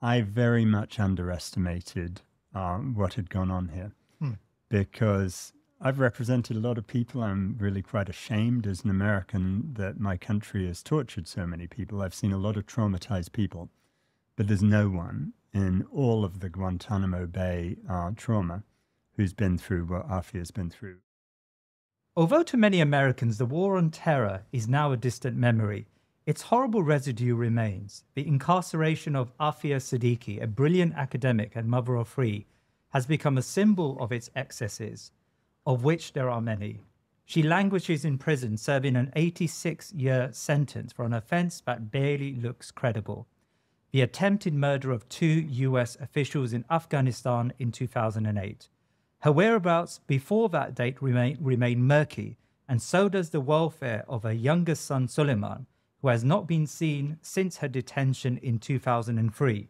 I very much underestimated what had gone on here because I've represented a lot of people. I'm really quite ashamed as an American that my country has tortured so many people. I've seen a lot of traumatized people, but there's no one in all of the Guantánamo Bay trauma who's been through what Aafia's been through. Although to many Americans the war on terror is now a distant memory, its horrible residue remains. The incarceration of Aafia Siddiqui, a brilliant academic and mother of three, has become a symbol of its excesses, of which there are many. She languishes in prison, serving an 86-year sentence for an offence that barely looks credible: the attempted murder of 2 US officials in Afghanistan in 2008. Her whereabouts before that date remain murky, and so does the welfare of her youngest son, Suleman, who has not been seen since her detention in 2003.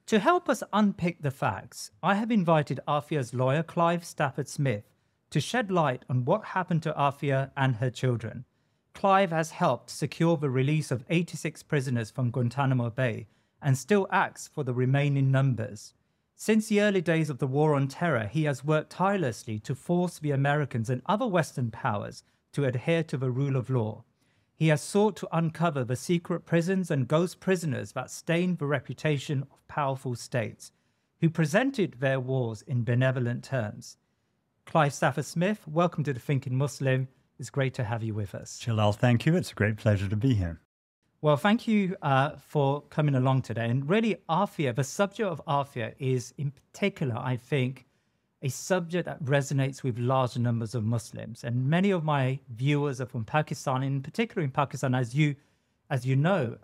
To help us unpick the facts, I have invited Aafia's lawyer, Clive Stafford Smith, to shed light on what happened to Aafia and her children. Clive has helped secure the release of 86 prisoners from Guantánamo Bay and still acts for the remaining numbers. Since the early days of the war on terror, he has worked tirelessly to force the Americans and other Western powers to adhere to the rule of law. He has sought to uncover the secret prisons and ghost prisoners that stained the reputation of powerful states, who presented their wars in benevolent terms. Clive Stafford Smith, welcome to The Thinking Muslim. It's great to have you with us. Jalal, thank you. It's a great pleasure to be here. Well, thank you for coming along today. And really, Aafiya, the subject of Aafiya is in particular, I think, a subject that resonates with large numbers of Muslims. And many of my viewers are from Pakistan, in particular in Pakistan, as you know,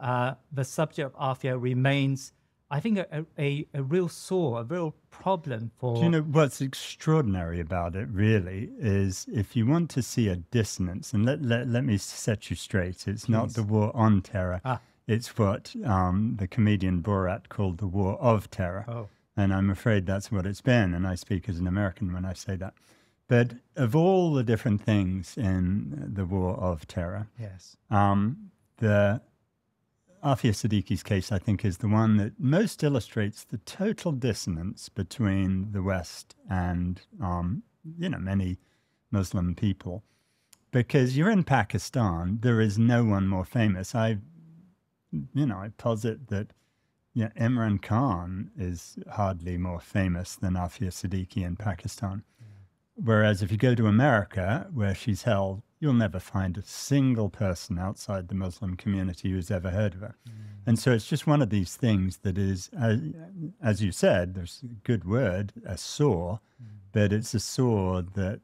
the subject of Aafiya remains, I think, a real sore, a real problem for... Do you know what's extraordinary about it, really, is if you want to see a dissonance, and let me set you straight, it's not the war on terror, it's what the comedian Borat called the war of terror. Oh. And I'm afraid that's what it's been, and I speak as an American when I say that. But of all the different things in the war of terror, yes, the Aafia Siddiqui's case, I think, is the one that most illustrates the total dissonance between the West and, many Muslim people. Because you're in Pakistan, there is no one more famous. I posit that Imran Khan is hardly more famous than Aafia Siddiqui in Pakistan. Yeah. Whereas if you go to America, where she's held, you'll never find a single person outside the Muslim community who's ever heard of her. And so it's just one of these things that is, as you said, there's a good word, a sore, but it's a sore that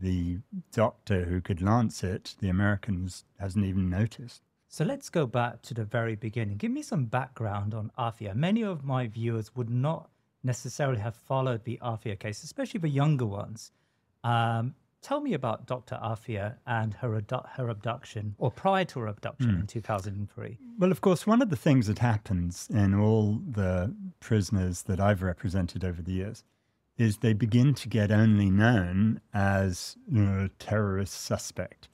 the doctor who could lance it, the Americans, hasn't even noticed. So let's go back to the very beginning. Give me some background on Aafiya. Many of my viewers would not necessarily have followed the Aafiya case, especially the younger ones. Tell me about Dr. Aafiya and her abduction, or prior to her abduction in 2003. Well, of course, one of the things that happens in all the prisoners that I've represented over the years is they begin to get only known as a terrorist suspect.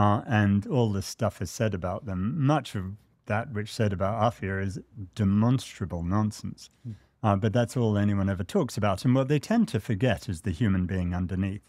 And all this stuff is said about them. Much of that which said about Aafiya is demonstrable nonsense. But that's all anyone ever talks about. And what they tend to forget is the human being underneath.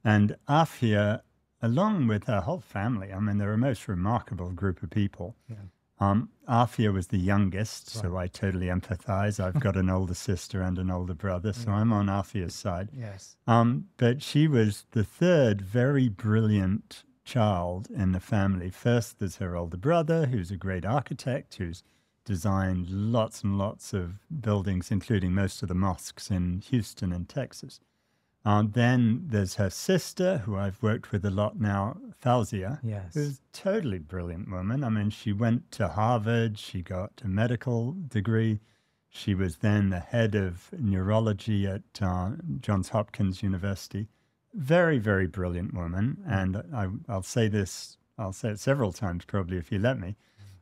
And Aafiya, along with her whole family, I mean, they're a most remarkable group of people. Yeah. Aafiya was the youngest, so I totally empathize. I've got an older sister and an older brother, so I'm on Aafiya's side. Yes. But she was the third very brilliant child in the family. First, there's her older brother, who's a great architect, who's designed lots and lots of buildings, including most of the mosques in Houston and Texas. Then there's her sister, who I've worked with a lot now, Fouzia, who's a totally brilliant woman. I mean, she went to Harvard, she got a medical degree. She was then the head of neurology at Johns Hopkins University. Very, very brilliant woman. And I'll say this, I'll say it several times probably if you let me.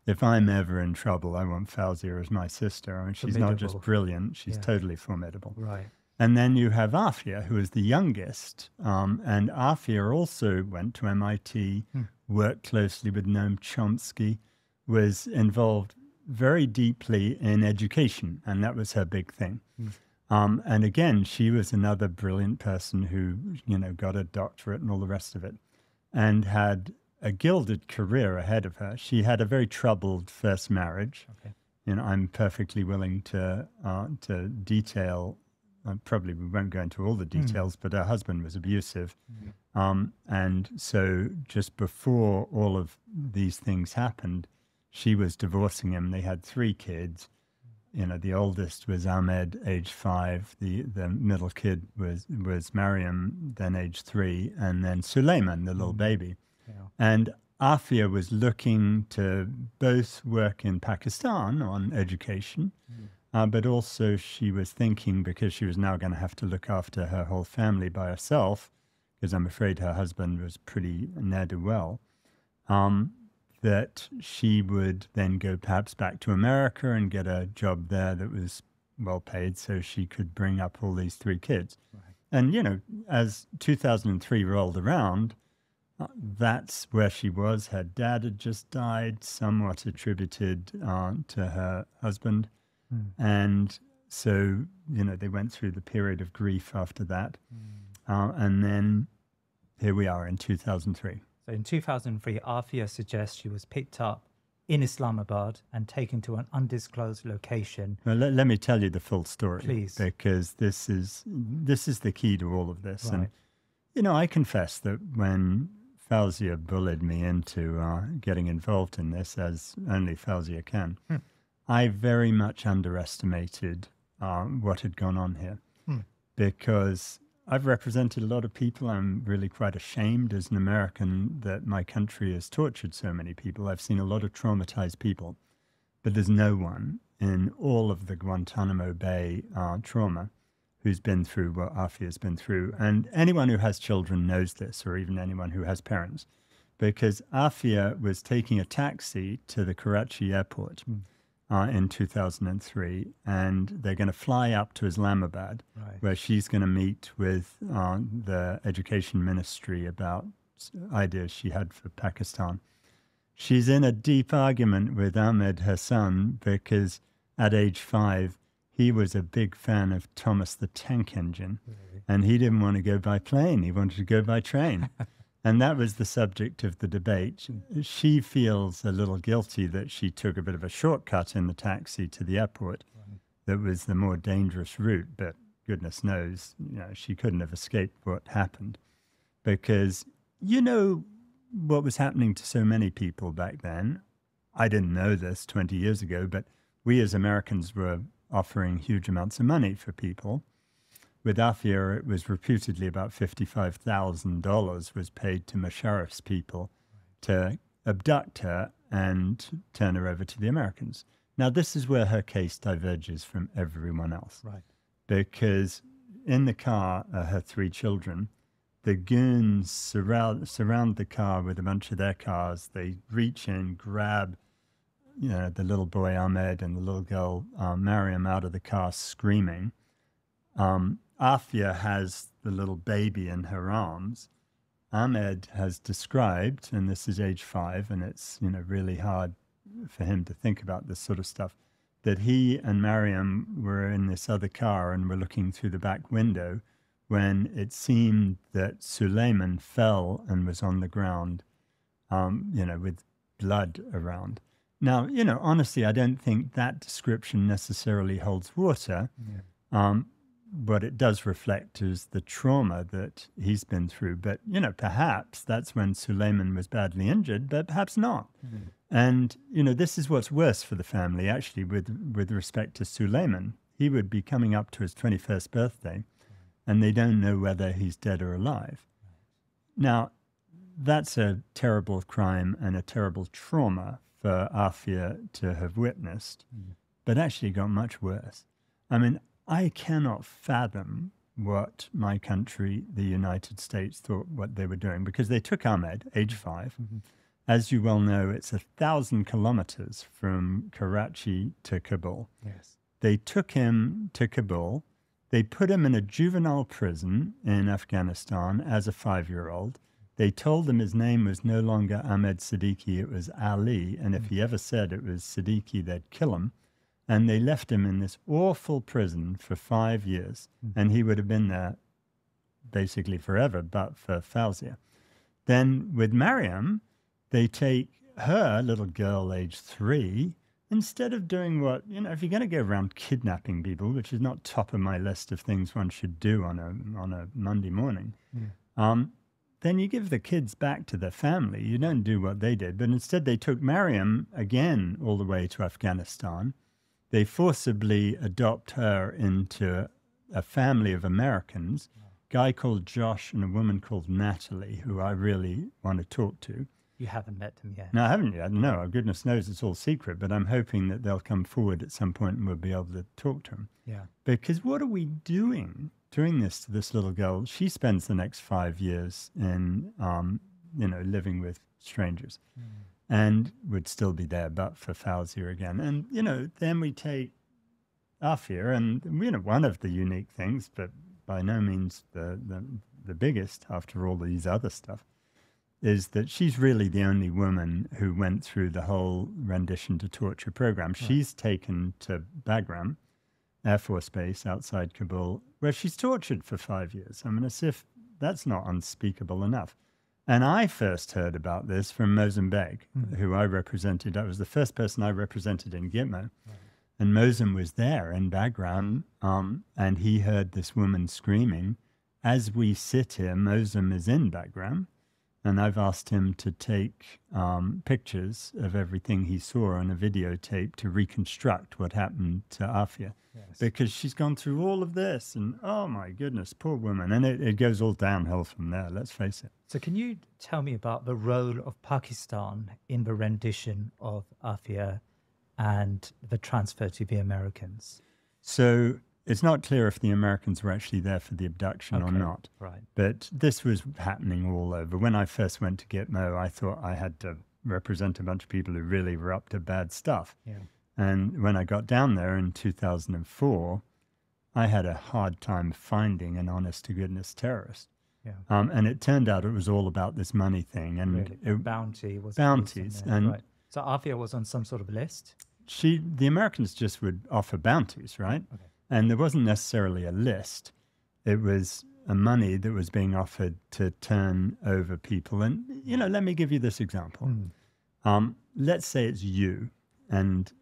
If I'm ever in trouble, I want Fouzia as my sister. I mean, she's not just brilliant, she's totally formidable. Right. And then you have Aafiya, who is the youngest. And Aafiya also went to MIT, worked closely with Noam Chomsky, was involved very deeply in education, and that was her big thing. And again, she was another brilliant person who, got a doctorate and all the rest of it, and had a gilded career ahead of her. She had a very troubled first marriage. Okay. I'm perfectly willing to detail. Probably we won't go into all the details, but her husband was abusive. And so just before all of these things happened, she was divorcing him. They had 3 kids. The oldest was Ahmed, age 5. The middle kid was Mariam, then age 3, and then Suleman, the little baby. Yeah. And Aafiya was looking to both work in Pakistan on education, but also she was thinking, because she was now going to have to look after her whole family by herself, because I'm afraid her husband was pretty ne'er-do-well, that she would then go perhaps back to America and get a job there that was well paid so she could bring up all these 3 kids. Right. And, as 2003 rolled around, that's where she was. Her dad had just died, somewhat attributed to her husband. And so, they went through the period of grief after that. And then here we are in 2003. So in 2003, Aafia suggests she was picked up in Islamabad and taken to an undisclosed location. Well, let me tell you the full story. Please. Because this is the key to all of this. Right. And, I confess that when Fouzia bullied me into getting involved in this, as only Fouzia can, I very much underestimated what had gone on here. Because I've represented a lot of people. I'm really quite ashamed as an American that my country has tortured so many people. I've seen a lot of traumatized people, but there's no one in all of the Guantánamo Bay trauma who's been through what Aafia's been through. And anyone who has children knows this, or even anyone who has parents, because Aafia was taking a taxi to the Karachi airport in 2003, and they're going to fly up to Islamabad, where she's going to meet with the education ministry about ideas she had for Pakistan. She's in a deep argument with Ahmed Hasan because at age 5, he was a big fan of Thomas the Tank Engine, and he didn't want to go by plane. He wanted to go by train. And that was the subject of the debate. She feels a little guilty that she took a bit of a shortcut in the taxi to the airport. That was the more dangerous route, but goodness knows, she couldn't have escaped what happened. Because what was happening to so many people back then. I didn't know this 20 years ago, but we as Americans were offering huge amounts of money for people. With Aafiya, it was reputedly about $55,000 was paid to Musharraf's people to abduct her and turn her over to the Americans. Now, this is where her case diverges from everyone else. Right. Because in the car are her 3 children. The goons surround the car with a bunch of their cars. They reach in, grab the little boy Ahmed and the little girl Mariam out of the car screaming. Aafiya has the little baby in her arms. Ahmed has described, and this is age 5, and it's really hard for him to think about this sort of stuff, that he and Mariam were in this other car and were looking through the back window when it seemed that Suleman fell and was on the ground, with blood around. Now, honestly, I don't think that description necessarily holds water. What it does reflect is the trauma that he's been through. But, perhaps that's when Suleman was badly injured, but perhaps not. And, this is what's worse for the family, actually, with respect to Suleman. He would be coming up to his 21st birthday, and they don't know whether he's dead or alive. Now, that's a terrible crime and a terrible trauma for Aafiya to have witnessed, but actually got much worse. I mean, I cannot fathom what my country, the United States, thought what they were doing, because they took Ahmed, age 5. As you well know, it's 1,000 kilometers from Karachi to Kabul. Yes. They took him to Kabul. They put him in a juvenile prison in Afghanistan as a 5-year-old. They told him his name was no longer Ahmed Siddiqui, it was Ali. And if he ever said it was Siddiqui, they'd kill him. And they left him in this awful prison for 5 years. And he would have been there basically forever, but for Fouzia. Then with Mariam, they take her, little girl, age 3, instead of doing what, if you're going to go around kidnapping people, which is not top of my list of things one should do on a Monday morning, then you give the kids back to their family. You don't do what they did. But instead, they took Mariam again all the way to Afghanistan. They forcibly adopt her into a family of Americans, a guy called Josh and a woman called Natalie, who I really want to talk to. You haven't met them yet? No, I haven't yet. No, goodness knows it's all secret, but I'm hoping that they'll come forward at some point and we'll be able to talk to them. Yeah. Because what are we doing this to this little girl? She spends the next 5 years in, living with strangers and would still be there, but for Fouzia again. And, then we take Aafiya, and, one of the unique things, but by no means the biggest after all these other stuff, is that she's really the only woman who went through the whole rendition to torture program. Right. She's taken to Bagram Air Force Base outside Kabul, where she's tortured for 5 years. I mean, as if that's not unspeakable enough. And I first heard about this from Mozambique, who I represented. I was the first person I represented in Gitmo. Right. And Mozam was there in Bagram, and he heard this woman screaming. As we sit here, Mozam is in Bagram. And I've asked him to take pictures of everything he saw on a videotape to reconstruct what happened to Aafiya. Yes. Because she's gone through all of this, and oh my goodness, poor woman. And it goes all downhill from there, let's face it. So can you tell me about the role of Pakistan in the rendition of Aafiya and the transfer to the Americans? So it's not clear if the Americans were actually there for the abduction or not. Right. But this was happening all over. When I first went to Gitmo, I thought I had to represent a bunch of people who really were up to bad stuff. Yeah. And when I got down there in 2004, I had a hard time finding an honest-to-goodness terrorist. Yeah. And it turned out it was all about this money thing. And really? Bounty was bounties. And right. So Aafiya was on some sort of list? The Americans just would offer bounties, right? Okay. And there wasn't necessarily a list. It was a money that was being offered to turn over people. And, let me give you this example. Let's say it's you, and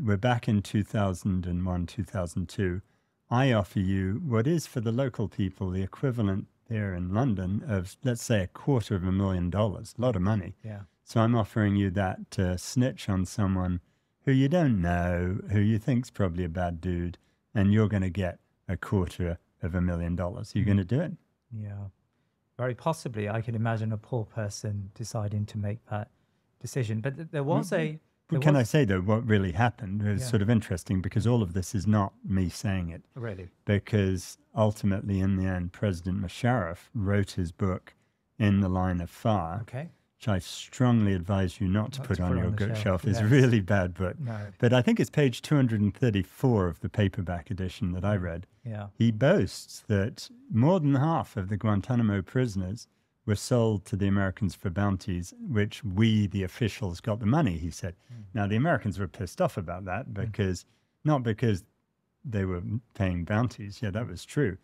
we're back in 2001, 2002. I offer you what is for the local people the equivalent here in London of, let's say, $250,000, a lot of money. Yeah. So I'm offering you that to snitch on someone who you don't know, who you think's probably a bad dude, and you're going to get $250,000. Are you going to do it? Yeah, very possibly. I can imagine a poor person deciding to make that decision. But there was I say, though, what really happened was sort of interesting, because all of this is not me saying it. Really? Because ultimately, in the end, President Musharraf wrote his book In the Line of Fire. Okay. Which I strongly advise you not to put on your shelf. It's a really bad book. No. But I think it's page 234 of the paperback edition that I read. Yeah. He boasts that more than half of the Guantánamo prisoners were sold to the Americans for bounties, which we, the officials, got the money, he said. Now, the Americans were pissed off about that because, not because they were paying bounties. Yeah, that was true.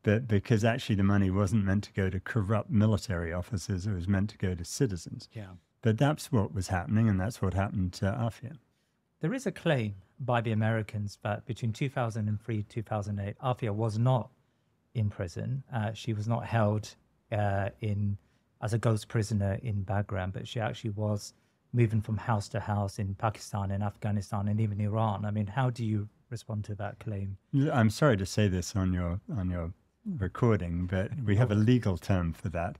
But because actually the money wasn't meant to go to corrupt military officers, it was meant to go to citizens. Yeah. But that's what was happening, and that's what happened to Aafiya. There is a claim by the Americans that between 2003 and 2008, Aafiya was not in prison. She was not held as a ghost prisoner in Bagram, but she actually was moving from house to house in Pakistan and Afghanistan and even Iran. I mean, how do you respond to that claim? I'm sorry to say this on your recording, but we have a legal term for that,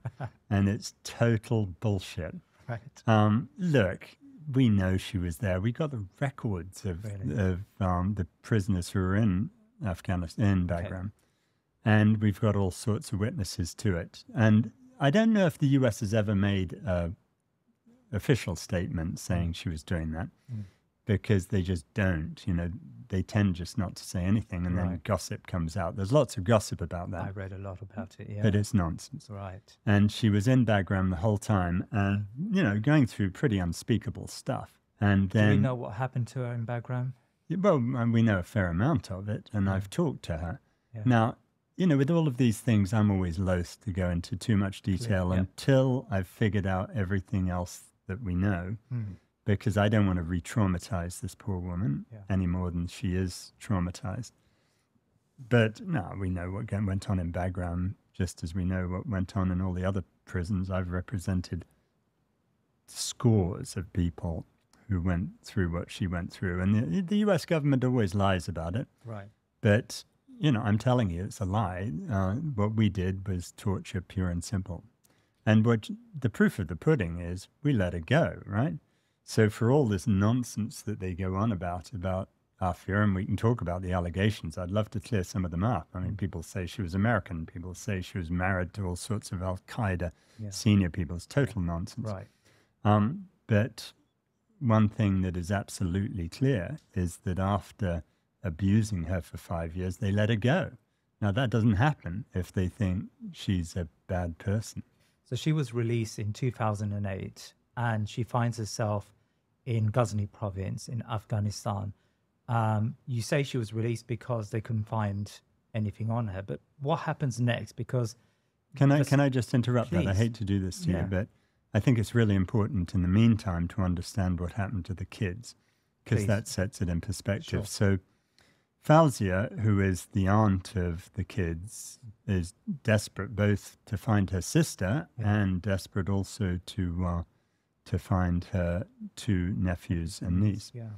and it's total bullshit. Right. Look, we know she was there. We got the records of the prisoners who were in Afghanistan, in Bagram, and we've got all sorts of witnesses to it. And I don't know if the US has ever made an official statement saying she was doing that. Because they just don't, they tend just not to say anything, and then gossip comes out. There's lots of gossip about that. I read a lot about it, yeah. But it's nonsense. Right. And she was in Bagram the whole time, going through pretty unspeakable stuff. And then, do we know what happened to her in Bagram? Well, we know a fair amount of it, and I've talked to her. Yeah. Now, with all of these things, I'm always loath to go into too much detail until I've figured out everything else that we know, because I don't want to re-traumatize this poor woman any more than she is traumatized. But no, we know what went on in Bagram, just as we know what went on in all the other prisons. I've represented scores of people who went through what she went through. And the US government always lies about it. Right. But, I'm telling you, it's a lie. What we did was torture, pure and simple. And what the proof of the pudding is, we let her go, right? So for all this nonsense that they go on about Aafiya, and we can talk about the allegations, I'd love to clear some of them up. I mean, people say she was American. People say she was married to all sorts of Al-Qaeda senior people. It's total nonsense. Right. But one thing that is absolutely clear is that after abusing her for 5 years, they let her go. Now, that doesn't happen if they think she's a bad person. So she was released in 2008, and she finds herself in Ghazni province in Afghanistan. You say she was released because they couldn't find anything on her, but what happens next? Because can I just interrupt that? I hate to do this to you, but I think it's really important in the meantime to understand what happened to the kids, because that sets it in perspective. Sure. So Fouzia, who is the aunt of the kids, is desperate both to find her sister and desperate also to find her two nephews and niece. Yeah.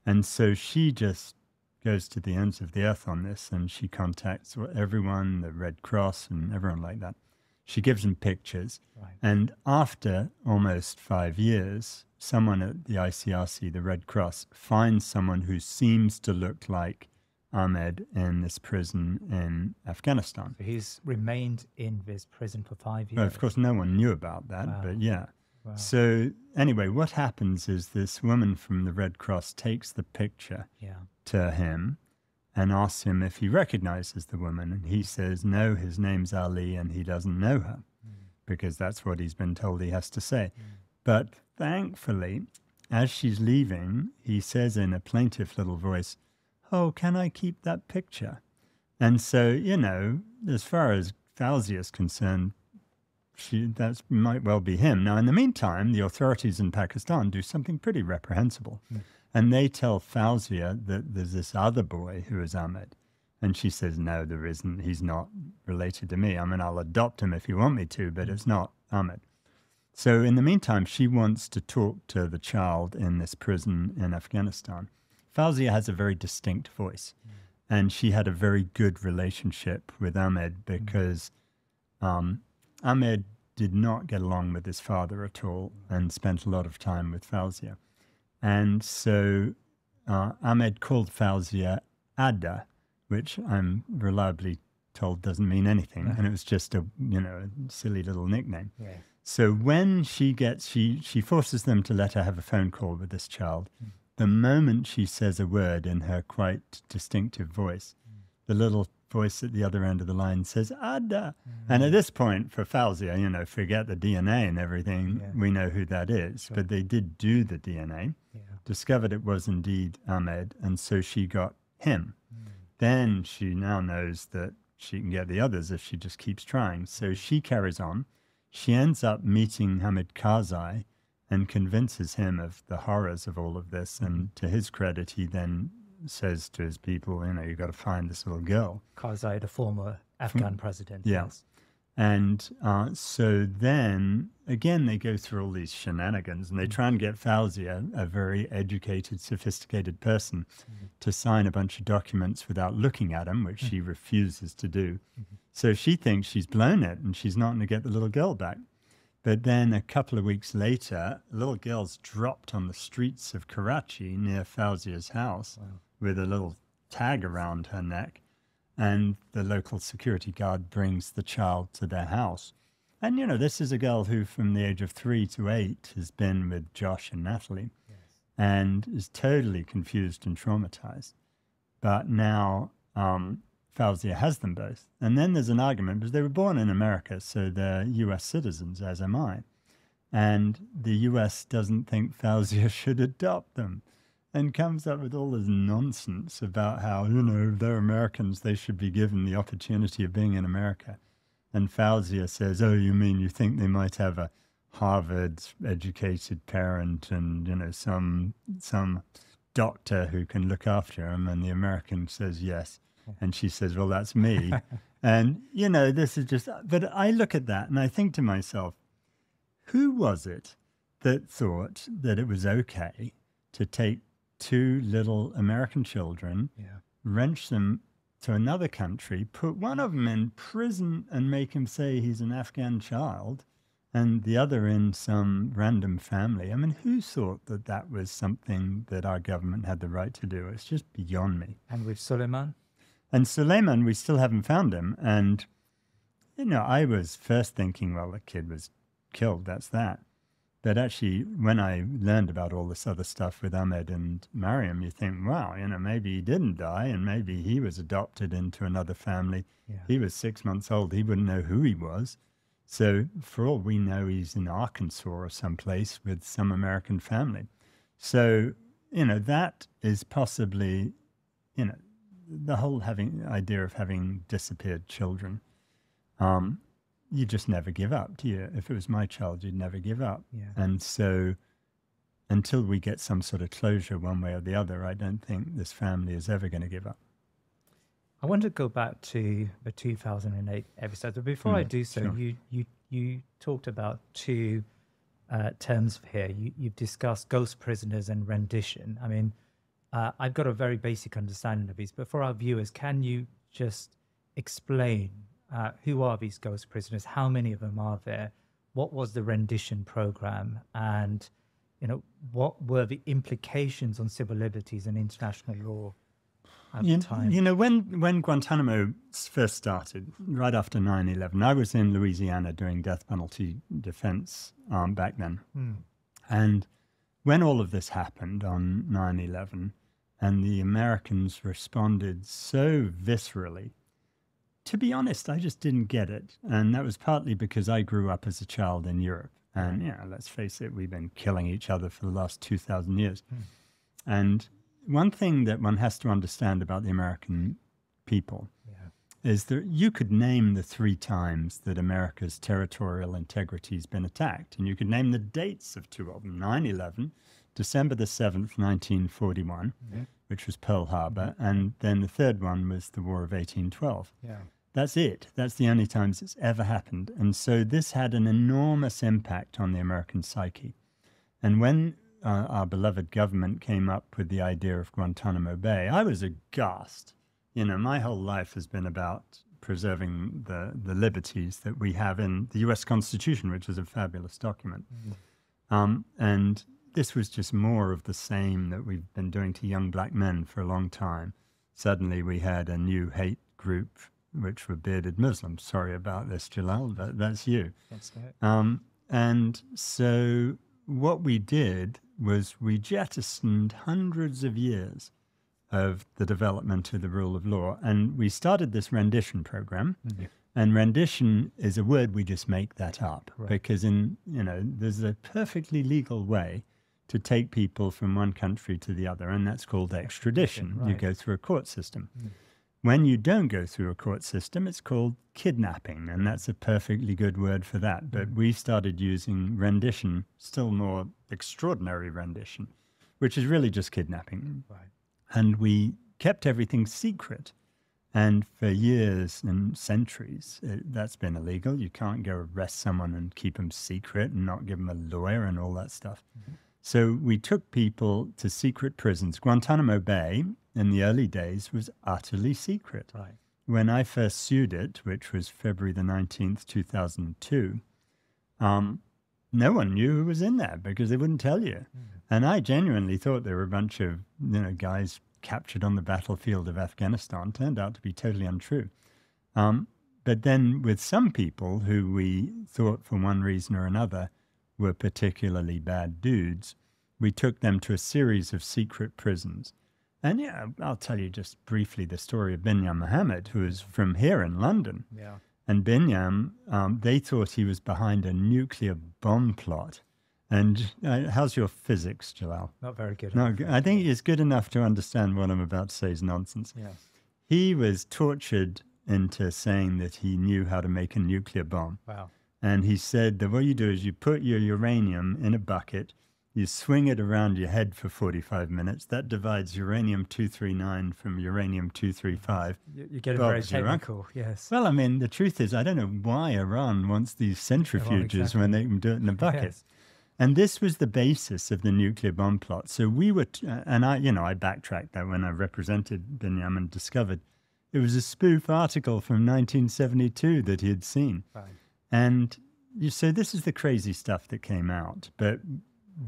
And so she just goes to the ends of the earth on this, and she contacts everyone, the Red Cross and everyone like that. She gives them pictures. Right. And after almost 5 years, someone at the ICRC, the Red Cross, finds someone who seems to look like Ahmed in this prison in Afghanistan. So he's remained in this prison for 5 years. Well, of course, no one knew about that, but yeah. Wow. So anyway, what happens is this woman from the Red Cross takes the picture to him and asks him if he recognizes the woman. And he says, no, his name's Ali, and he doesn't know her because that's what he's been told he has to say. But thankfully, as she's leaving, he says in a plaintive little voice, oh, can I keep that picture? And so, as far as Fouzia is concerned, that might well be him. Now, in the meantime, the authorities in Pakistan do something pretty reprehensible. And they tell Fouzia that there's this other boy who is Ahmed. And she says, no, there isn't. He's not related to me. I mean, I'll adopt him if you want me to, but it's not Ahmed. So in the meantime, she wants to talk to the child in this prison in Afghanistan. Fouzia has a very distinct voice. And she had a very good relationship with Ahmed because Ahmed did not get along with his father at all and spent a lot of time with Fouzia. And so Ahmed called Fouzia Ada, which I'm reliably told doesn't mean anything. And it was just a silly little nickname. Yeah. So when she forces them to let her have a phone call with this child. The moment she says a word in her quite distinctive voice, the little voice at the other end of the line says, Ada. And at this point, for Fouzia, forget the DNA and everything, we know who that is. Sure. But they did do the DNA, discovered it was indeed Ahmed, and so she got him. Then she now knows that she can get the others if she just keeps trying. So she carries on. She ends up meeting Hamid Karzai and convinces him of the horrors of all of this. And to his credit, he then says to his people, you've got to find this little girl. Karzai, the former Afghan president. Yeah. Yes. And so then, again, they go through all these shenanigans and they try and get Fouzia, a very educated, sophisticated person, to sign a bunch of documents without looking at them, which she refuses to do. So she thinks she's blown it and she's not going to get the little girl back. But then a couple of weeks later, a little girl's dropped on the streets of Karachi near Fauzia's house with a little tag around her neck. And the local security guard brings the child to their house. And, this is a girl who from the age of 3 to 8 has been with Josh and Natalie and is totally confused and traumatized. but now Fouzia has them both. And then there's an argument because they were born in America, so they're US citizens, as am I. And the US doesn't think Fouzia should adopt them and comes up with all this nonsense about how, they're Americans, they should be given the opportunity of being in America. And Fouzia says, oh, you mean you think they might have a Harvard-educated parent and, some doctor who can look after them? And the American says, yes. And she says, well, that's me. And, this is just, but I look at that and I think to myself, who was it that thought that it was okay to take two little American children, wrench them to another country, put one of them in prison and make him say he's an Afghan child, and the other in some random family? I mean, who thought that that was something that our government had the right to do? It's just beyond me. And with Suleman? And Suleman, we still haven't found him. And, I was first thinking, well, the kid was killed, that's that. But actually, when I learned about all this other stuff with Ahmed and Mariam, you think, wow, maybe he didn't die and maybe he was adopted into another family. Yeah. He was 6 months old. He wouldn't know who he was. So for all we know, he's in Arkansas or someplace with some American family. So, that is possibly, the whole idea of having disappeared children. You just never give up, do you? If it was my child, you'd never give up. Yeah. And so until we get some sort of closure one way or the other, I don't think this family is ever going to give up. I want to go back to the 2008 episode. But before I do so, sure. you talked about two terms here. You've discussed ghost prisoners and rendition. I mean, I've got a very basic understanding of these, but for our viewers, can you just explain who are these ghost prisoners? How many of them are there? What was the rendition program? And, what were the implications on civil liberties and international law at the time? When Guantánamo first started, right after 9/11, I was in Louisiana doing death penalty defense back then. And when all of this happened on 9/11, and the Americans responded so viscerally, to be honest, I just didn't get it. And that was partly because I grew up as a child in Europe. And, let's face it, we've been killing each other for the last 2,000 years. And one thing that one has to understand about the American people is that you could name the 3 times that America's territorial integrity has been attacked. And you could name the dates of 2 of them, 9/11, December the 7th, 1941, which was Pearl Harbor, and then the third one was the War of 1812. That's it. That's the only times it's ever happened. And so this had an enormous impact on the American psyche. And when our beloved government came up with the idea of Guantánamo Bay, I was aghast. My whole life has been about preserving the liberties that we have in the US Constitution, which is a fabulous document. And this was just more of the same that we've been doing to young black men for a long time. Suddenly we had a new hate group, which were bearded Muslims. Sorry about this, Jalal, but that's you. That's it. And so what we did was we jettisoned hundreds of years of the development of the rule of law. And we started this rendition program. And rendition is a word, we just make that up. Right. Because there's a perfectly legal way to take people from one country to the other, and that's called extradition. Right. You go through a court system. When you don't go through a court system, it's called kidnapping, and that's a perfectly good word for that. But we started using rendition, still more extraordinary rendition, which is really just kidnapping. Right. And we kept everything secret. And for years and centuries, that's been illegal. You can't go arrest someone and keep them secret and not give them a lawyer and all that stuff. So we took people to secret prisons. Guantánamo Bay in the early days was utterly secret. Right. When I first sued it, which was February the 19th, 2002, no one knew who was in there because they wouldn't tell you. And I genuinely thought there were a bunch of guys captured on the battlefield of Afghanistan. Turned out to be totally untrue. But then with some people who we thought for one reason or another were particularly bad dudes, we took them to a series of secret prisons. And yeah, I'll tell you just briefly the story of Binyam Mohammed, who is from here in London. Yeah. And Binyam, they thought he was behind a nuclear bomb plot. And how's your physics, Jalal? Not very good. No, I think it's good enough to understand what I'm about to say is nonsense. Yeah. He was tortured into saying that he knew how to make a nuclear bomb. Wow. And he said that what you do is you put your uranium in a bucket, you swing it around your head for 45 minutes. That divides uranium-239 from uranium-235. You're getting very technical, yes. Well, I mean, the truth is, I don't know why Iran wants these centrifuges when they can do it in a bucket. Yes. And this was the basis of the nuclear bomb plot. So we were, and I backtracked that when I represented Binyam and discovered it was a spoof article from 1972 that he had seen. Right. And so this is the crazy stuff that came out. But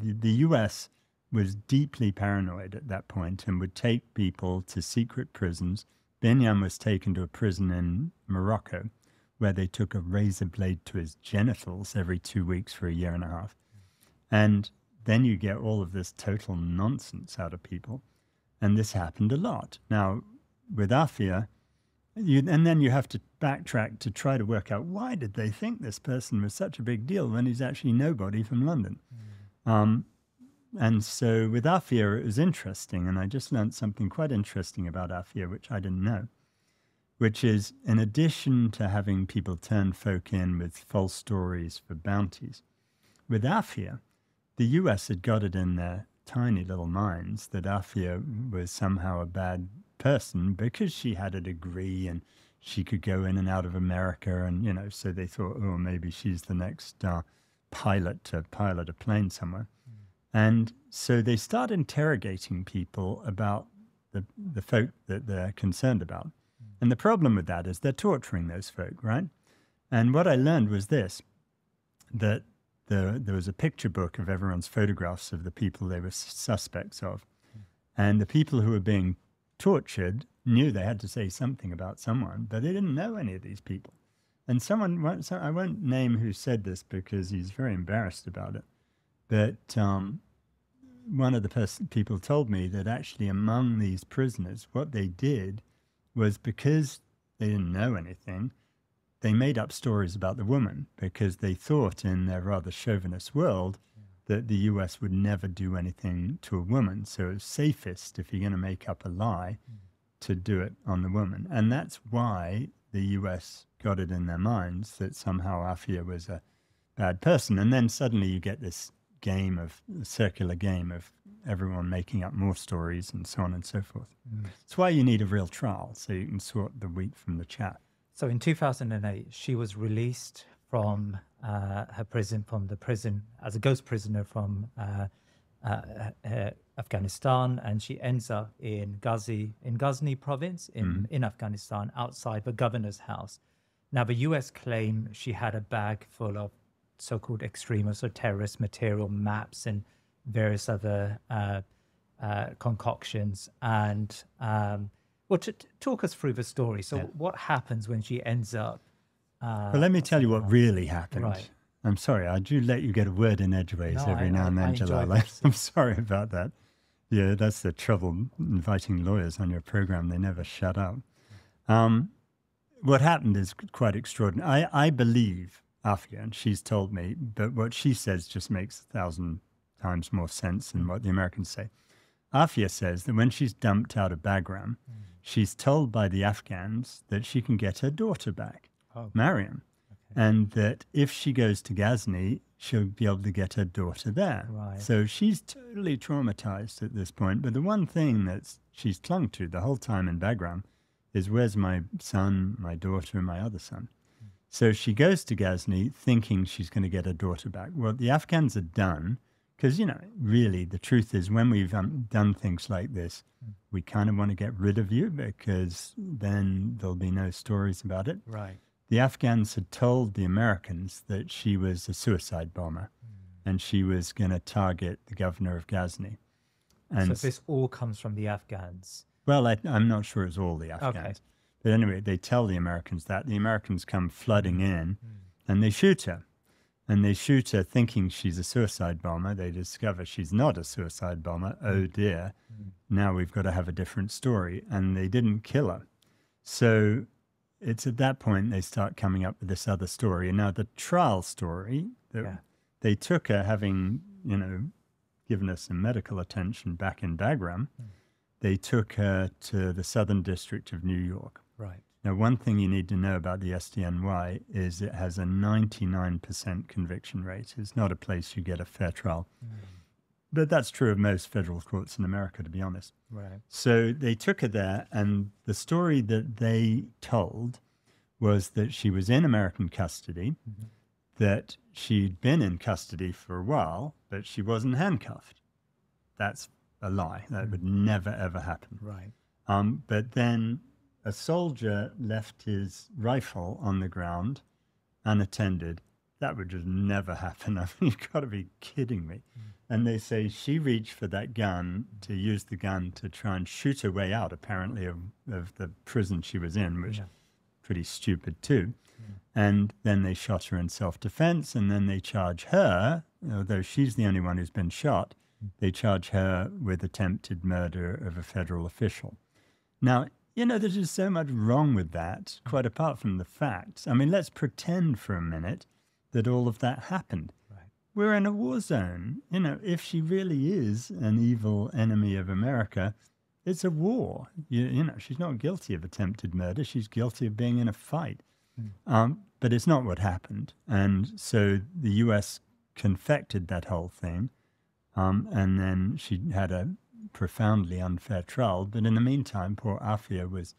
the US was deeply paranoid at that point and would take people to secret prisons. Binyam was taken to a prison in Morocco where they took a razor blade to his genitals every 2 weeks for a year and a half. And then you get all of this total nonsense out of people. And this happened a lot. Now, with Aafiya, and then you have to backtrack to try to work out why did they think this person was such a big deal when he's actually nobody from London. And so with Aafiya, it was interesting. And I just learned something quite interesting about Aafiya, which I didn't know, which is in addition to having people turn folk in with false stories for bounties, with Aafiya, the US had got it in their tiny little minds that Aafiya was somehow a bad person because she had a degree and she could go in and out of America. And, so they thought, oh, maybe she's the next pilot to pilot a plane somewhere. And so they start interrogating people about the folk that they're concerned about. And the problem with that is they're torturing those folk, right? And what I learned was this, that there was a picture book of everyone's photographs of the people they were suspects of. And the people who were being tortured knew they had to say something about someone, but they didn't know any of these people. And I won't name who said this because he's very embarrassed about it, but one of the people told me that actually among these prisoners, what they did was because they didn't know anything, they made up stories about the woman because they thought in their rather chauvinist world that the US would never do anything to a woman. So it's safest if you're going to make up a lie to do it on the woman. And that's why the US got it in their minds that somehow Aafiya was a bad person. And then suddenly you get this circular game of everyone making up more stories and so on and so forth. It's why you need a real trial so you can sort the wheat from the chaff. So in 2008, she was released from her prison as a ghost prisoner from Afghanistan, and she ends up in Ghazni province in Afghanistan, outside the governor's house. Now, the US claim she had a bag full of so-called extremist or terrorist material, maps, and various other concoctions. And talk us through the story. So, what happens when she ends up? Well, let me tell you what really happened. Right. I'm sorry, I do let you get a word in edgeways every now and then, Jalal. I'm sorry about that. Yeah, that's the trouble inviting lawyers on your program. They never shut up. What happened is quite extraordinary. I believe Aafiya, and she's told me, but what she says just makes 1,000 times more sense than what the Americans say. Aafiya says that when she's dumped out of Bagram, she's told by the Afghans that she can get her daughter back, Mariam, and that if she goes to Ghazni, she'll be able to get her daughter there. Right. So she's totally traumatized at this point. But the one thing that she's clung to the whole time in Bagram is, where's my son, my daughter, and my other son? So she goes to Ghazni thinking she's going to get her daughter back. What the Afghans had done, because, really the truth is when we've done things like this, we kind of want to get rid of you because then there'll be no stories about it. Right. The Afghans had told the Americans that she was a suicide bomber and she was going to target the governor of Ghazni. And so this all comes from the Afghans? Well, I'm not sure it's all the Afghans. Okay. But anyway, they tell the Americans that. The Americans come flooding in and they shoot her. And they shoot her thinking she's a suicide bomber. They discover she's not a suicide bomber. Oh dear. Now we've got to have a different story. And they didn't kill her. So it's at that point they start coming up with this other story. And now the trial story, they took her having, given her some medical attention back in Bagram. They took her to the Southern District of New York. Right. Now, one thing you need to know about the SDNY is it has a 99% conviction rate. It's not a place you get a fair trial. But that's true of most federal courts in America, to be honest. Right. So they took her there, and the story that they told was that she was in American custody, that she'd been in custody for a while, but she wasn't handcuffed. That's a lie. That would never, ever happen. Right. But then a soldier left his rifle on the ground unattended. That would just never happen. I mean, you've got to be kidding me. And they say she reached for that gun to use the gun to try and shoot her way out, apparently, of the prison she was in, which is pretty stupid too. And then they shot her in self-defense, and then they charge her, although she's the only one who's been shot, they charge her with attempted murder of a federal official. Now, there's just so much wrong with that, quite apart from the facts. I mean, let's pretend for a minute that all of that happened. Right. We're in a war zone. If she really is an evil enemy of America, it's a war. She's not guilty of attempted murder. She's guilty of being in a fight. But it's not what happened. And so the U.S. confected that whole thing. And then she had a profoundly unfair trial. But in the meantime, poor Aafiya was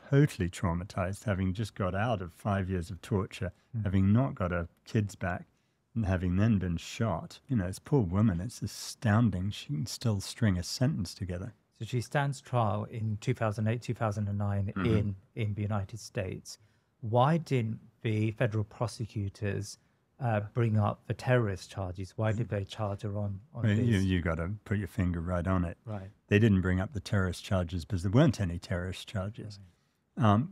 totally traumatized, having just got out of 5 years of torture, having not got her kids back, and having then been shot. This poor woman, it's astounding. She can still string a sentence together. So she stands trial in 2008, 2009 in the United States. Why didn't the federal prosecutors bring up the terrorist charges? Why did they charge her on these? You got to put your finger right on it. Right. They didn't bring up the terrorist charges because there weren't any terrorist charges. Right.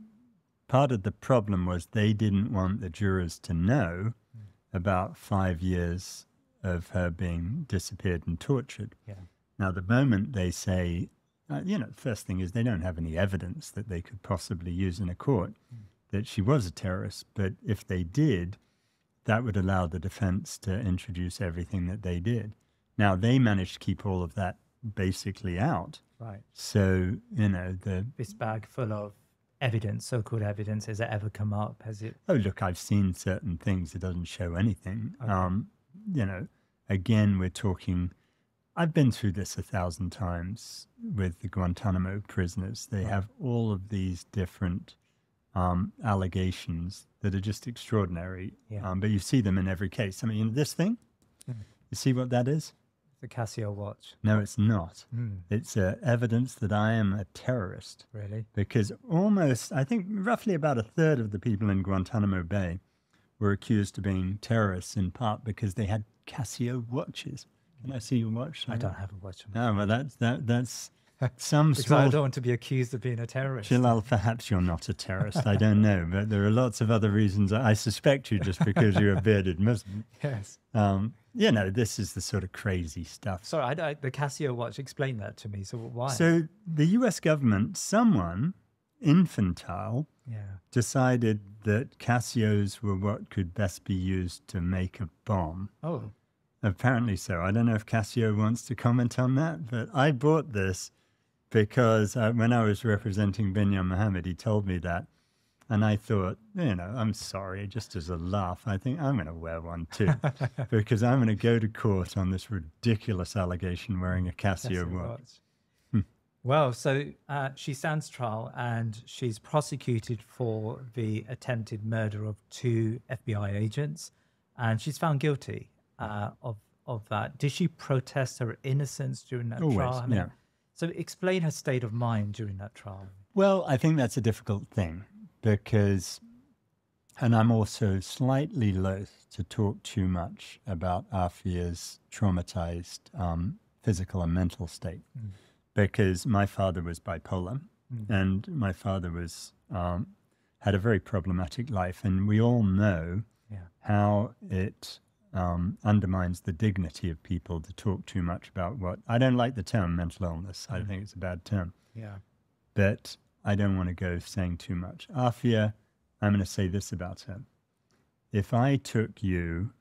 Part of the problem was they didn't want the jurors to know about 5 years of her being disappeared and tortured. Yeah. Now, the moment they say, the first thing is they don't have any evidence that they could possibly use in a court that she was a terrorist. But if they did, that would allow the defense to introduce everything that they did. Now, they managed to keep all of that basically out. Right. So, this bag full of evidence, so-called evidence, has it ever come up? Has it? Oh, look, I've seen certain things. It doesn't show anything. Okay. Again, we're talking, I've been through this 1,000 times with the Guantánamo prisoners. They have all of these different allegations that are just extraordinary. Yeah. But you see them in every case. I mean, this thing, you see what that is? The Casio watch. No, it's not. It's evidence that I am a terrorist. Really? Because I think roughly about a third of the people in Guantánamo Bay were accused of being terrorists, in part because they had Casio watches. Can I see your watch? I don't have a watch. No, well, that's some because I don't want to be accused of being a terrorist. Jalal, perhaps you're not a terrorist. I don't know, but there are lots of other reasons. I suspect you just because you're a bearded Muslim. Yes. This is the sort of crazy stuff. Sorry, the Casio watch, explain that to me. So why? So the US government, someone infantile, decided that Casios were what could best be used to make a bomb. Oh. Apparently so. I don't know if Casio wants to comment on that, but I bought this because when I was representing Binyam Mohammed, he told me that. And I thought, I'm sorry, just as a laugh, I think I'm going to wear one too, because I'm going to go to court on this ridiculous allegation wearing a Casio watch. Well, so she stands trial and she's prosecuted for the attempted murder of 2 FBI agents, and she's found guilty of that. Did she protest her innocence during that trial? Yeah. So explain her state of mind during that trial. Well, I think that's a difficult thing because, and I'm also slightly loath to talk too much about Aafia's traumatized physical and mental state because my father was bipolar and my father was had a very problematic life, and we all know how it undermines the dignity of people to talk too much about what... I don't like the term mental illness. I think it's a bad term. But I don't want to go saying too much. Aafiya, I'm going to say this about her. If I took you,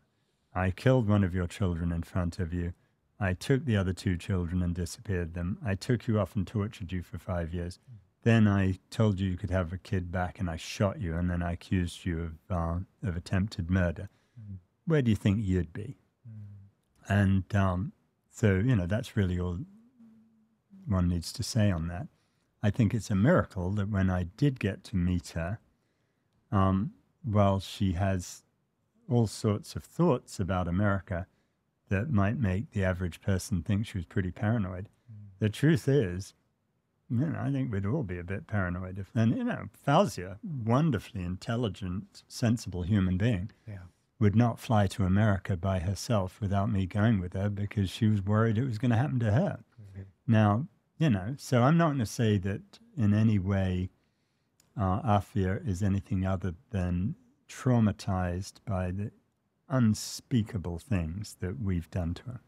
I killed one of your children in front of you, I took the other 2 children and disappeared them, I took you off and tortured you for 5 years, then I told you you could have a kid back and I shot you, and then I accused you of attempted murder, where do you think you'd be? And so, you know, that's really all one needs to say on that. I think it's a miracle that when I did get to meet her, while she has all sorts of thoughts about America that might make the average person think she was pretty paranoid, the truth is, you know, I think we'd all be a bit paranoid. And, you know, Fouzia, wonderfully intelligent, sensible human being, would not fly to America by herself without me going with her because she was worried it was going to happen to her. Now, you know, so I'm not going to say that in any way Aafiya is anything other than traumatized by the unspeakable things that we've done to her.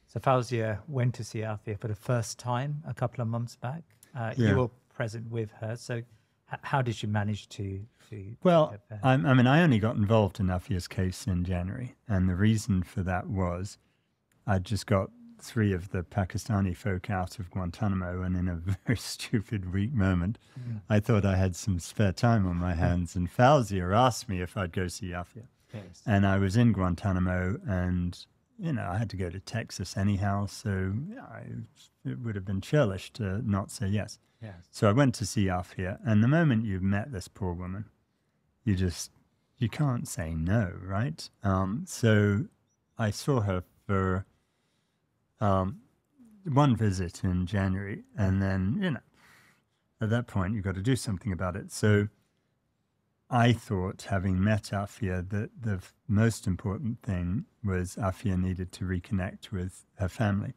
So Fouzia went to see Aafiya for the first time a couple of months back. You were present with her. So how did you manage to well, get there? I mean, I only got involved in Aafiya's case in January. And the reason for that was I just got 3 of the Pakistani folk out of Guantánamo, and in a very stupid, weak moment, I thought I had some spare time on my hands. And Fouzia asked me if I'd go see Aafiya. And I was in Guantánamo, and you know, I had to go to Texas anyhow, so yeah, it would have been churlish to not say yes. So I went to see Aafiya, and the moment you've met this poor woman, you can't say no, right? So I saw her for one visit in January, and then, you know, at that point, you've got to do something about it. So I thought, having met Aafiya, that the most important thing was Aafiya needed to reconnect with her family.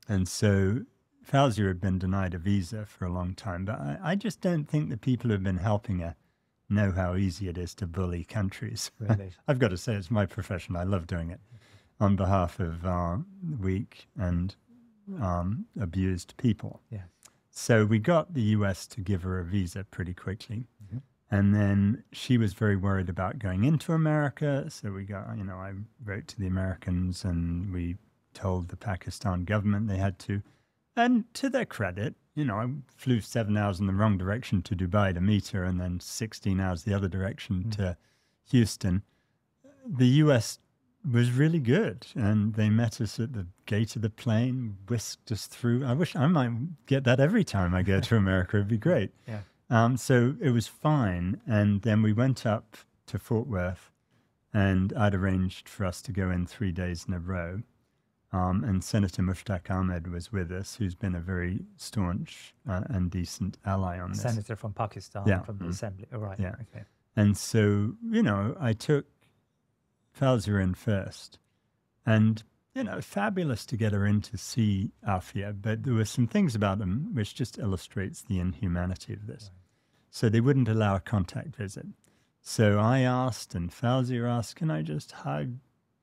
And so Fouzia had been denied a visa for a long time, but I just don't think the people who have been helping her know how easy it is to bully countries. Really? I've got to say, it's my profession. I love doing it on behalf of weak and abused people. So we got the US to give her a visa pretty quickly. And then she was very worried about going into America. So we got, you know, I wrote to the Americans and we told the Pakistan government they had to. And to their credit, you know, I flew 7 hours in the wrong direction to Dubai to meet her, and then 16 hours the other direction to Houston. The US was really good, and they met us at the gate of the plane, whisked us through. I wish I might get that every time I go to America. It'd be great. So it was fine. And then we went up to Fort Worth, and I'd arranged for us to go in 3 days in a row. And Senator Mushtaq Ahmed was with us, who's been a very staunch and decent ally on this. Senator from Pakistan, from the Assembly. Oh, right. And so, you know, I took Fouzia in first. And, you know, fabulous to get her in to see Aafiya, but there were some things about them which just illustrates the inhumanity of this. So they wouldn't allow a contact visit. So I asked, and Fouzia asked, can I just hug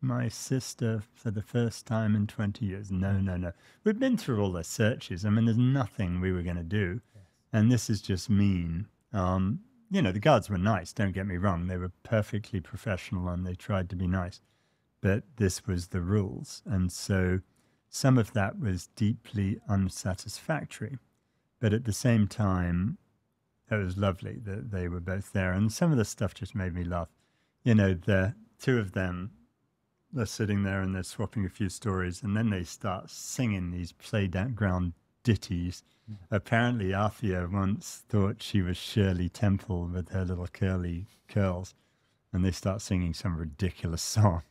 my sister for the first time in 20 years? No. We've been through all the searches. I mean, there's nothing we were going to do. And this is just mean. You know, the guards were nice, don't get me wrong. They were perfectly professional and they tried to be nice. But this was the rules. And so some of that was deeply unsatisfactory. But at the same time, it was lovely that they were both there. And some of the stuff just made me laugh. You know, the 2 of them, they're sitting there and they're swapping a few stories, and then they start singing these playground ditties. Apparently, Aafiya once thought she was Shirley Temple with her little curly curls, and they start singing some ridiculous song.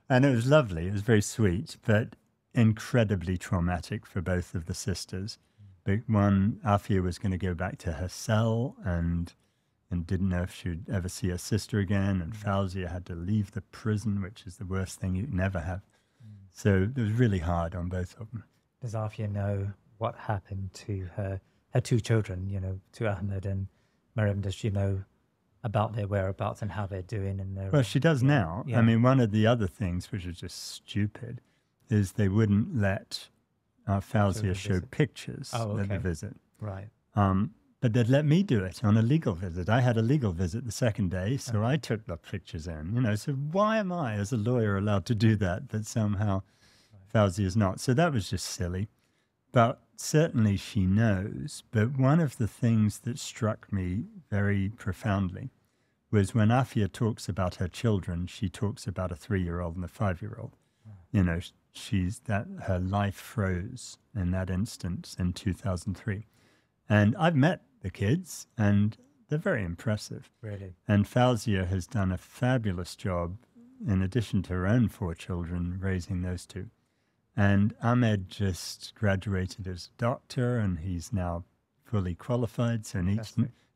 And it was lovely. It was very sweet, but incredibly traumatic for both of the sisters. But one, Aafiya was going to go back to her cell and didn't know if she would ever see her sister again. And Fouzia had to leave the prison, which is the worst thing you can ever have. So it was really hard on both of them. Does Aafiya know what happened to her 2 children, you know, to Ahmed and Mariam? Does she know about their whereabouts and how they're doing and their. Well, she does now. Yeah. I mean, one of the other things, which is just stupid, is they wouldn't let Fouzia show pictures at the visit. Right. But they'd let me do it on a legal visit. I had a legal visit the second day, so I took the pictures in. You know, so why am I, as a lawyer, allowed to do that, but somehow Fouzia is not? So that was just silly. But certainly she knows. But one of the things that struck me very profoundly was when Aafiya talks about her children, she talks about a 3-year-old and a 5-year-old. You know, her life froze in that instance in 2003. And I've met the kids, and they're very impressive. Really? And Fouzia has done a fabulous job, in addition to her own 4 children, raising those 2. And Ahmed just graduated as a doctor, and he's now fully qualified. So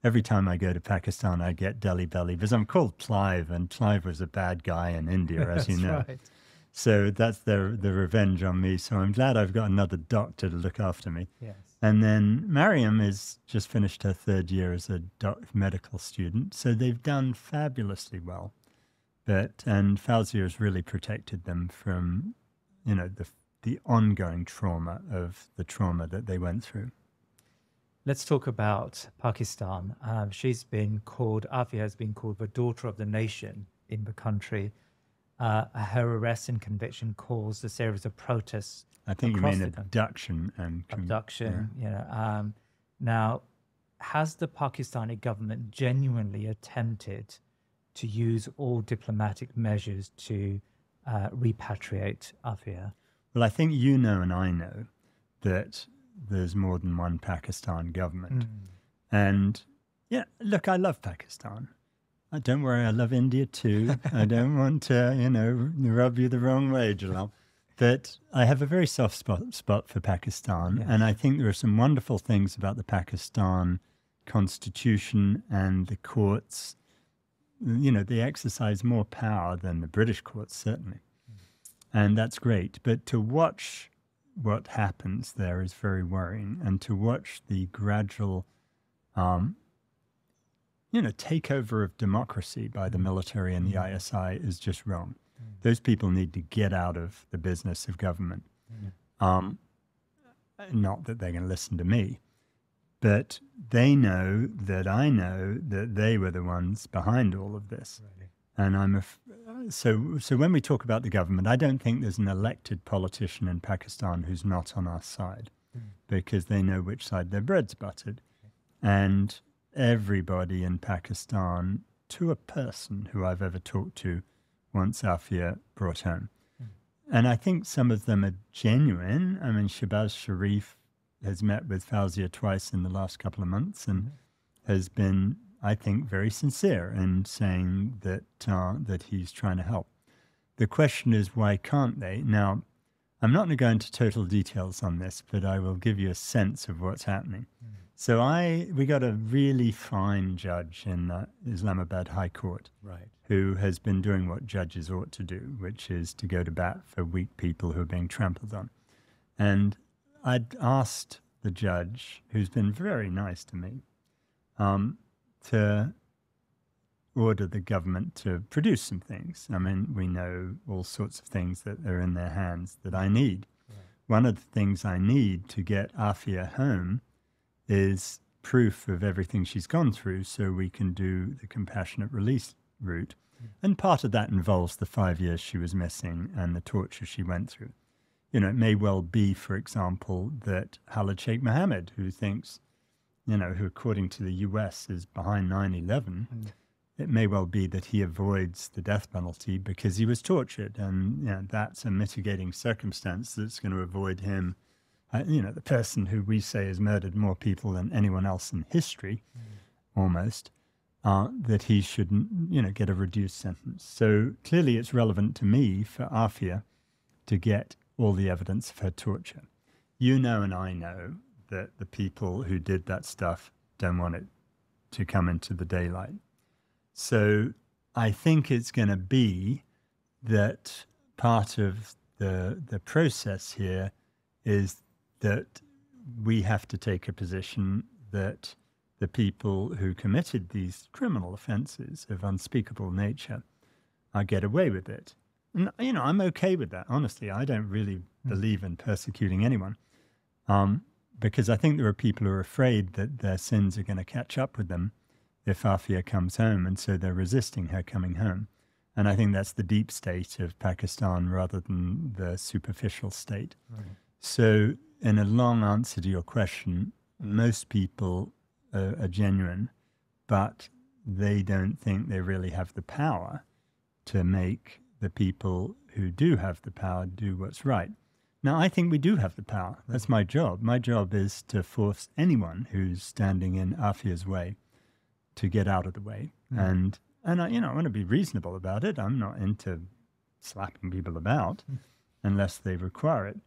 every time I go to Pakistan, I get Delhi belly, because I'm called Clive, and Clive was a bad guy in India, as you know. Right. So that's the revenge on me. So I'm glad I've got another doctor to look after me. Yes. And then Mariam has just finished her 3rd year as a medical student. So they've done fabulously well. And Fouzia has really protected them from, you know, the ongoing trauma of the trauma that they went through. Let's talk about Pakistan. Aafiya has been called the daughter of the nation in the country. Her arrest and conviction caused a series of protests. I think you mean abduction. Now, has the Pakistani government genuinely attempted to use all diplomatic measures to repatriate Aafiya? Well, I think you know and I know that there's more than one Pakistan government. And yeah, look, I love Pakistan. Don't worry, I love India too. I don't want to, you know, rub you the wrong way, Jalal. But I have a very soft spot for Pakistan. Yes. And I think there are some wonderful things about the Pakistan constitution and the courts. You know, they exercise more power than the British courts, certainly. And that's great. But to watch what happens there is very worrying. And to watch the gradual, takeover of democracy by the military and the ISI is just wrong. Those people need to get out of the business of government. Not that they're going to listen to me, but they know that I know that they were the ones behind all of this. Really? And so when we talk about the government, I don't think there's an elected politician in Pakistan who's not on our side, because they know which side their bread's buttered. And everybody in Pakistan, to a person who I've ever talked to, wants Aafiya brought home. And I think some of them are genuine. I mean, Shahbaz Sharif has met with Fouzia twice in the last couple of months and has been, I think, very sincere in saying that he's trying to help. The question is, why can't they? Now, I'm not going to go into total details on this, but I will give you a sense of what's happening. So we got a really fine judge in Islamabad High Court, who has been doing what judges ought to do, which is to go to bat for weak people who are being trampled on. And I'd asked the judge, who's been very nice to me, to order the government to produce some things. I mean, we know all sorts of things that are in their hands that I need. One of the things I need to get Aafiya home is proof of everything she's gone through, so we can do the compassionate release route. And part of that involves the 5 years she was missing and the torture she went through. You know, it may well be, for example, that Khalid Sheikh Mohammed, who thinks, who according to the US is behind 9/11, it may well be that he avoids the death penalty because he was tortured. And that's a mitigating circumstance that's going to avoid him, the person who we say has murdered more people than anyone else in history, almost, that he should, get a reduced sentence. So clearly it's relevant to me for Aafiya to get all the evidence of her torture. You know and I know that the people who did that stuff don't want it to come into the daylight. So I think it's going to be that part of the process here is that we have to take a position that the people who committed these criminal offences of unspeakable nature get away with it. And, I'm okay with that, honestly. I don't really believe in persecuting anyone because I think there are people who are afraid that their sins are going to catch up with them if Aafiya comes home, and so they're resisting her coming home. And I think that's the deep state of Pakistan rather than the superficial state. Right. So in a long answer to your question, most people are genuine, but they don't think they really have the power to make the people who do have the power do what's right. Now, I think we do have the power. That's my job. My job is to force anyone who's standing in Aafia's way to get out of the way. And I want to be reasonable about it. I'm not into slapping people about unless they require it.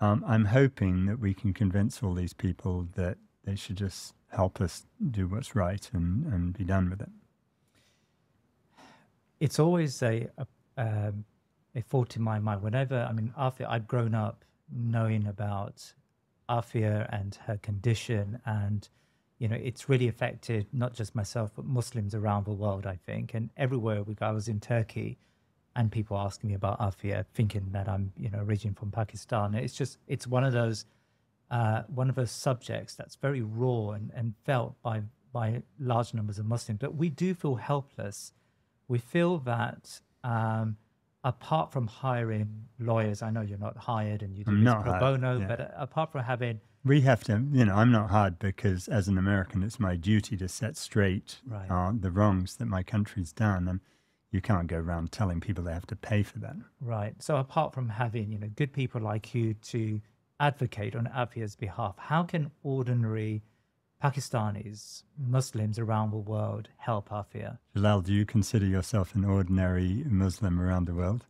I'm hoping that we can convince all these people that they should just help us do what's right and be done with it. It's always a thought in my mind. Whenever, Aafiya, I've grown up knowing about Aafiya and her condition, and it's really affected not just myself, but Muslims around the world, I think. And everywhere we go, I was in Turkey, and people asking me about Aafiya, thinking that I'm, originally from Pakistan. It's one of those subjects that's very raw and felt by large numbers of Muslims. But we do feel helpless. We feel that apart from hiring lawyers, I know you're not hired and you do this pro bono, but apart from having... We have to, I'm not hired because as an American, it's my duty to set straight the wrongs that my country's done. And you can't go around telling people they have to pay for that. Right. So apart from having, good people like you to advocate on Aafiya's behalf, how can ordinary Pakistanis, Muslims around the world help Aafiya? Jalal, do you consider yourself an ordinary Muslim around the world?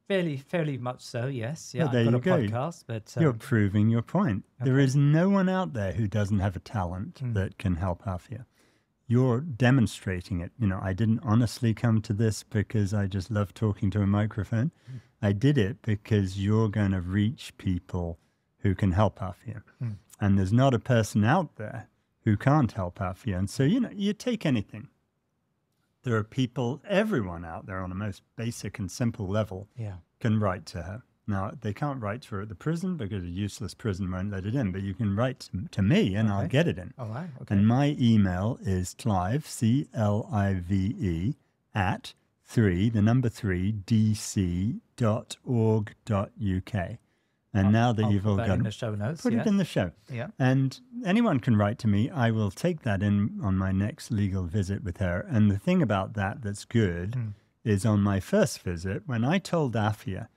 Fairly much so, yes. Yeah, well, I've got a podcast, but... You're proving your point. Okay. There is no one out there who doesn't have a talent that can help Aafiya. You're demonstrating it. I didn't honestly come to this because I just love talking to a microphone. I did it because you're going to reach people who can help Aafiya. And there's not a person out there who can't help Aafiya. And so, you take anything. There are people, everyone out there on a most basic and simple level can write to her. Now, they can't write to her at the prison because a useless prison won't let it in, but you can write to me and I'll get it in. All right. Okay. And my email is Clive, CLIVE, at 3, the number 3, dc.org.uk. And now that you've all got it, in the show notes, put it in the show. Yeah. And anyone can write to me. I will take that in on my next legal visit with her. And the thing about that's good is on my first visit, when I told Aafiya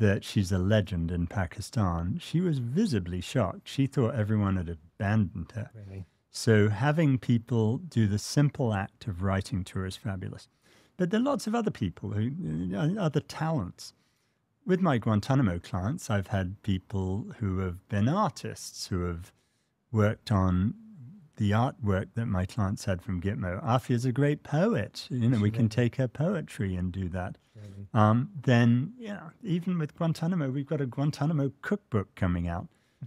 that she's a legend in Pakistan, she was visibly shocked. She thought everyone had abandoned her. Really? So having people do the simple act of writing to her is fabulous. But there are lots of other people, other talents. With my Guantánamo clients, I've had people who have been artists, who have worked on the artwork that my clients had from Gitmo. Aafia's a great poet. We can take her poetry and do that. Really? Then, even with Guantánamo, we've got a Guantánamo cookbook coming out.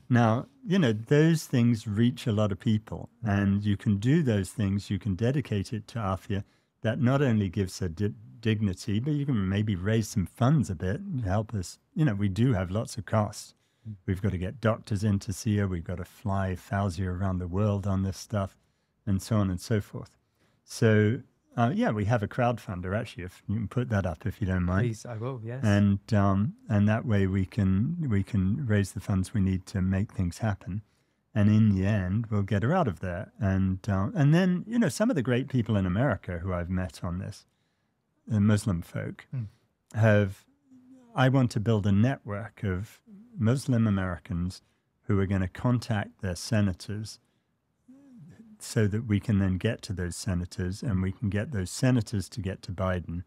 Now, those things reach a lot of people, and you can do those things. You can dedicate it to Aafiya. That not only gives her dignity, but you can maybe raise some funds a bit and help us. We do have lots of costs. We've got to get doctors in to see her. We've got to fly Fouzia around the world on this stuff, and so on and so forth. So, we have a crowdfunder, actually, if you can put that up, if you don't mind. Please, I will, yes. And that way we can raise the funds we need to make things happen. And in the end, we'll get her out of there. And then, some of the great people in America who I've met on this, the Muslim folk, I want to build a network of Muslim Americans who are going to contact their senators so that we can then get to those senators and we can get those senators to get to Biden.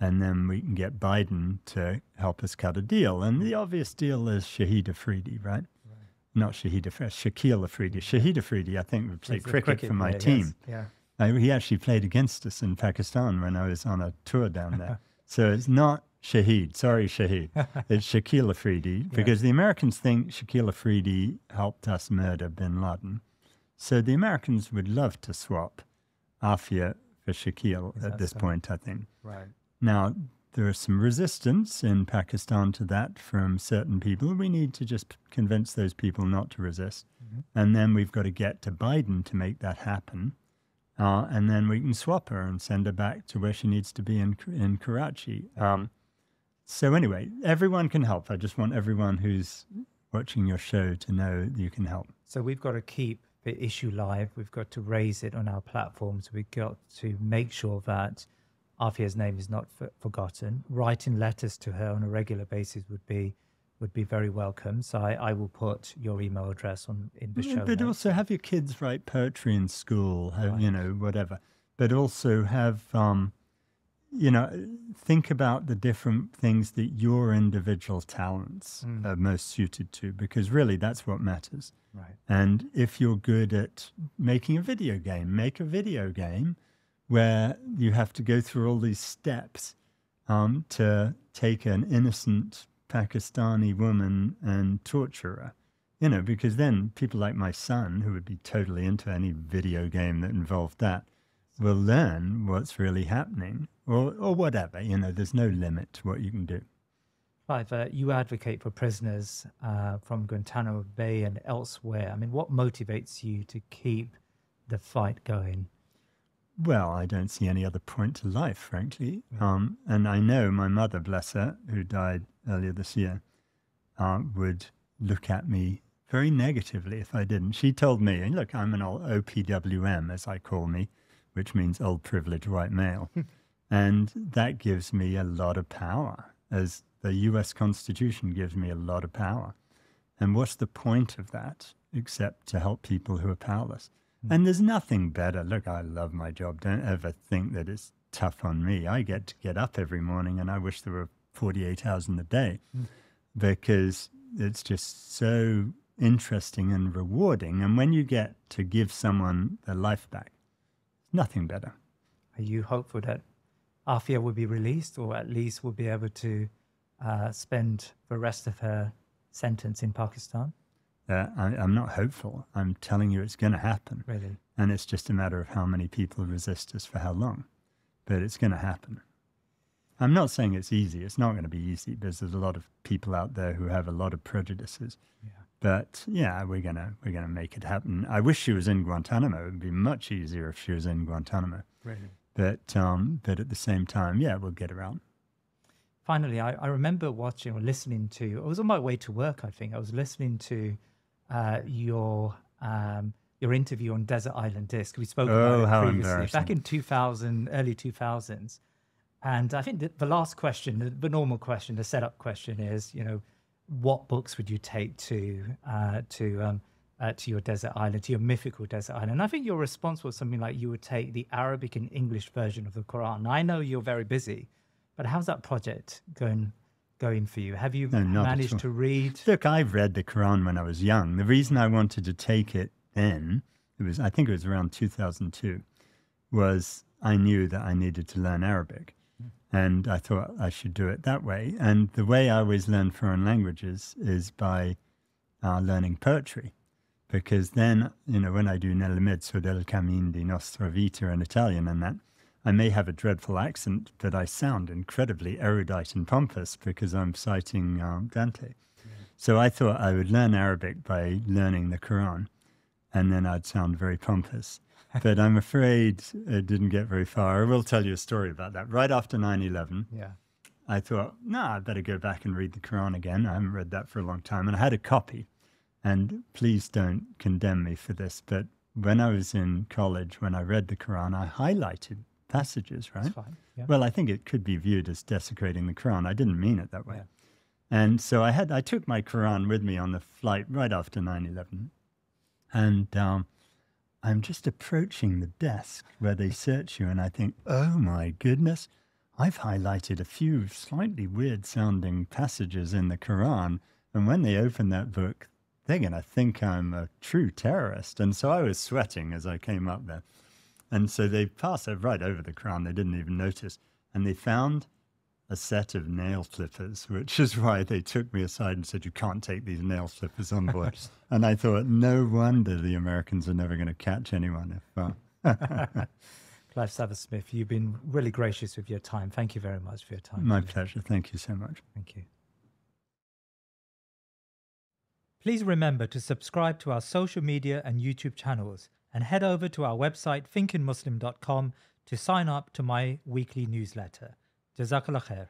And then we can get Biden to help us cut a deal. And the obvious deal is Shahid Afridi, right? Not Shahid Afridi, Shakil Afridi. Shahid Afridi, I think, would play cricket for my team. Yes. Yeah. He actually played against us in Pakistan when I was on a tour down there. So it's not Shahid. Sorry, Shahid. It's Shakil Afridi, because the Americans think Shakil Afridi helped us murder bin Laden. So the Americans would love to swap Aafia for Shakil at this point, I think. Right. Now, there is some resistance in Pakistan to that from certain people. We need to just convince those people not to resist. And then we've got to get to Biden to make that happen. And then we can swap her and send her back to where she needs to be in Karachi. So anyway, everyone can help. I just want everyone who's watching your show to know that you can help. So we've got to keep the issue live. We've got to raise it on our platforms. We've got to make sure that Aafia's name is not forgotten. Writing letters to her on a regular basis would be very welcome. So I will put your email address in the show But notes. also have your kids write poetry in school, have, you know, whatever. But also have, you know, think about the different things that your individual talents are most suited to, because really that's what matters. Right. And if you're good at making a video game, make a video game where you have to go through all these steps to take an innocent Pakistani woman and torture her. You know, because then people like my son, who would be totally into any video game that involved that, will learn what's really happening or whatever. You know, there's no limit to what you can do. Clive, you advocate for prisoners from Guantánamo Bay and elsewhere. I mean, what motivates you to keep the fight going? Well, I don't see any other point to life, frankly. And I know my mother, bless her, who died earlier this year, would look at me very negatively if I didn't. She told me, and look, I'm an old OPWM, as I call me, which means old privileged white male. And that gives me a lot of power, as the US Constitution gives me a lot of power. And what's the point of that except to help people who are powerless? And there's nothing better. Look, I love my job. Don't ever think that it's tough on me. I get to get up every morning, and I wish there were 48 hours in the day, because it's just so interesting and rewarding. And when you get to give someone their life back, nothing better. Are you hopeful that Aafiya will be released, or at least will be able to spend the rest of her sentence in Pakistan? I'm not hopeful. I'm telling you it's going to happen. Really? And it's just a matter of how many people resist us for how long. But it's going to happen. I'm not saying it's easy. It's not going to be easy, because there's a lot of people out there who have a lot of prejudices. Yeah. But yeah, we're gonna make it happen. I wish she was in Guantanamo. It would be much easier if she was in Guantanamo. Really? But at the same time, yeah, we'll get her out. Finally, I remember watching or listening to, I was on my way to work, I think. I was listening to your interview on Desert Island Disc. We spoke about it previously, back in 2000, early 2000s. And I think the last question, the normal question, the setup question is, you know, what books would you take to your desert island, to your mythical desert island? And I think your response was something like you would take the Arabic and English version of the Quran. I know you're very busy, but how's that project going for you? Have you managed to read? Look, I've read the Quran when I was young. The reason I wanted to take it then, I think it was around 2002, was I knew that I needed to learn Arabic. And I thought I should do it that way. And the way I always learn foreign languages is by learning poetry. Because then, you know, when I do Nel mezzo del cammin di nostra vita in Italian and that, I may have a dreadful accent, but I sound incredibly erudite and pompous because I'm citing Dante. Yeah. So I thought I would learn Arabic by learning the Quran, and then I'd sound very pompous. But I'm afraid it didn't get very far. I will tell you a story about that. Right after 9/11, I thought, I better go back and read the Quran again. I haven't read that for a long time. And I had a copy. And please don't condemn me for this, but when I was in college, when I read the Quran, I highlighted passages, right? That's fine. Yeah. Well, I think it could be viewed as desecrating the Quran. I didn't mean it that way. Yeah. And so I took my Quran with me on the flight right after 9/11. And I'm just approaching the desk where they search you, and I think, oh my goodness, I've highlighted a few slightly weird sounding passages in the Quran, and when they open that book, they're going to think I'm a true terrorist. And so I was sweating as I came up there. And so they passed right over the Quran. They didn't even notice. And they found a set of nail clippers, which is why they took me aside and said, you can't take these nail clippers on board. And I thought, no wonder the Americans are never going to catch anyone. Clive Stafford Smith, you've been really gracious with your time. Thank you very much for your time. My pleasure. Thank you so much. Thank you. Please remember to subscribe to our social media and YouTube channels and head over to our website thinkingmuslim.com to sign up to my weekly newsletter. Jazakallah khair.